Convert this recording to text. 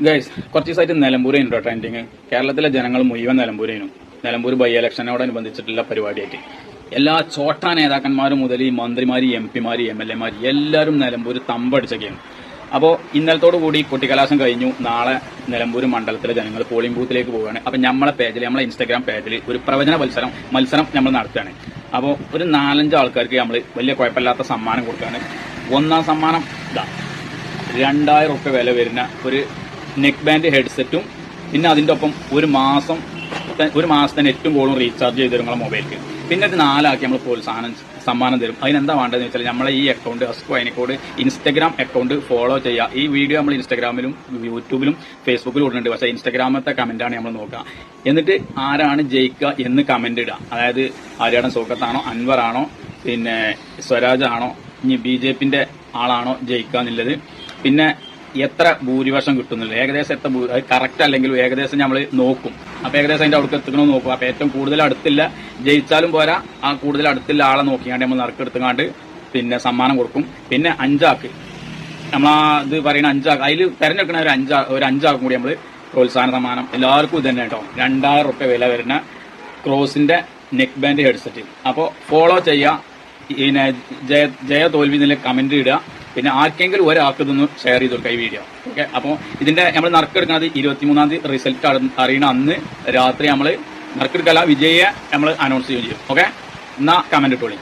Guys കുറച്ച് ദിവസമായിട്ട് നിലമ്പൂരേനുണ്ടോ trending. കേരളത്തിലെ ജനങ്ങൾ മുഴുവൻ നിലമ്പൂരേനും. നിലമ്പൂർ ബൈ ഇലക്ഷനോടനുബന്ധിച്ചിട്ടുള്ള പരിപാടിയായിട്ട് എല്ലാ ചോട്ടാ നേതാക്കന്മാരും മുതൽ ഈ മന്ത്രിമാര്, എംപിമാര്, MLA മാര് എല്ലാവരും നിലമ്പൂർ തമ്പടിച്ചൊക്കെയാണ്. അപ്പോൾ ഇന്നലത്തോടു കൂടി കൊട്ടിക്കലാശം കഴിഞ്ഞു. നാളെ നിലമ്പൂർ മണ്ഡലത്തിലെ ജനങ്ങൾ പോളിംഗ് ബൂത്തിലേക്ക് പോവുകയാണ്. അപ്പൊ നമ്മളെ പേജിൽ, നമ്മളെ ഇൻസ്റ്റാഗ്രാം പേജിൽ ഒരു പ്രവചന മത്സരം നമ്മൾ നടത്തുകയാണ്. അപ്പോൾ ഒരു 4-5 ആൾക്കാർക്ക് നമ്മൾ വലിയ കുഴപ്പമില്ലാത്ത സമ്മാനം കൊടുക്കുകയാണ്. ഒന്നാം സമ്മാനം ഇതാ 2000 റുപ്യ വില വരുന്ന ഒരു നെക്ക് ബാൻഡ് ഹെഡ്സെറ്റും, പിന്നെ അതിന്റെ ഒപ്പം ഒരു മാസത്തെ നെറ്റും കോളും റീചാർജ് ചെയ്ത് തരും മൊബൈലിക്ക്. പിന്നെ ഒരു 4 ആക്കി നമ്മൾ പ്രോത്സാഹനം സമ്മാനം തരും. അതിനെന്താ വേണ്ടതെന്ന് വെച്ചാൽ നമ്മളെ ഈ account അസ്കോ Ayanikode Instagram account follow ചെയ്യുക. ഈ വീഡിയോ നമ്മൾ ഇൻസ്റ്റാഗ്രാമിലും യൂട്യൂബിലും ഫേസ്ബുക്കിലും ഇടുന്നുണ്ട്. പക്ഷേ ഇൻസ്റ്റാഗ്രാമത്തെ കമന്റാണ് നമ്മൾ നോക്കുക. എന്നിട്ട് ആരാണ് ജയിക്കുക എന്ന് കമന്റ് ഇടുക. അതായത് ആര്യാടൻ സൗക്കത്താണോ, അൻവറാണോ, പിന്നെ സ്വരാജ് ആണോ, ഇനി BJPന്റെ ആളാണോ ജയിക്കുക എന്നുള്ളത്, പിന്നെ എത്ര ഭൂരിപക്ഷം കിട്ടുന്നില്ല, ഏകദേശം എത്ര കറക്റ്റ് അല്ലെങ്കിലും ഏകദേശം നമ്മൾ നോക്കും. അപ്പൊ ഏകദേശം അതിന്റെ അവിടെ എത്തിക്കണമെന്ന് നോക്കും. അപ്പൊ ഏറ്റവും കൂടുതൽ അടുത്തില്ല ജയിച്ചാലും പോരാ, ആ കൂടുതൽ അടുത്തില്ല ആളെ നോക്കിയാണ്ട് നമ്മൾ നറുക്കെടുത്തുകാണ്ട് പിന്നെ സമ്മാനം കൊടുക്കും. പിന്നെ 5 ആൾക്ക് നമ്മളാ ഇത് പറയുന്ന 5 ആൾക്ക് അതിൽ തെരഞ്ഞെടുക്കുന്ന ഒരു 5 ആൾക്കും കൂടി നമ്മൾ പ്രോത്സാഹന സമ്മാനം എല്ലാവർക്കും ഇത് തന്നെ കേട്ടോ. 2000 റുപ്യ വില വരുന്ന ക്രോസിന്റെ നെക്ക് ബാൻഡ് ഹെഡ്സെറ്റ്. അപ്പോൾ ഫോളോ ചെയ്യുക. പിന്നെ ജയ തോൽവി എന്നുള്ള കമന്റ് ഇടുക. പിന്നെ ആർക്കെങ്കിലും ഒരാൾക്ക് ഇതൊന്ന് ഷെയർ ചെയ്ത് കൊടുക്കുക ഈ വീഡിയോ. ഓക്കെ, അപ്പോൾ ഇതിന്റെ നമ്മൾ നറുക്കെടുക്കുന്നത് 23-ാം തീയതി റിസൾട്ട് അറിയണ അന്ന് രാത്രി നമ്മൾ നറുക്കെടുക്കല വിജയിയെ നമ്മൾ അനൗൺസ് ചെയ്യുകയും ചെയ്യും. ഓക്കെ, എന്നാ കമന്റ് ഇട്ടോളി.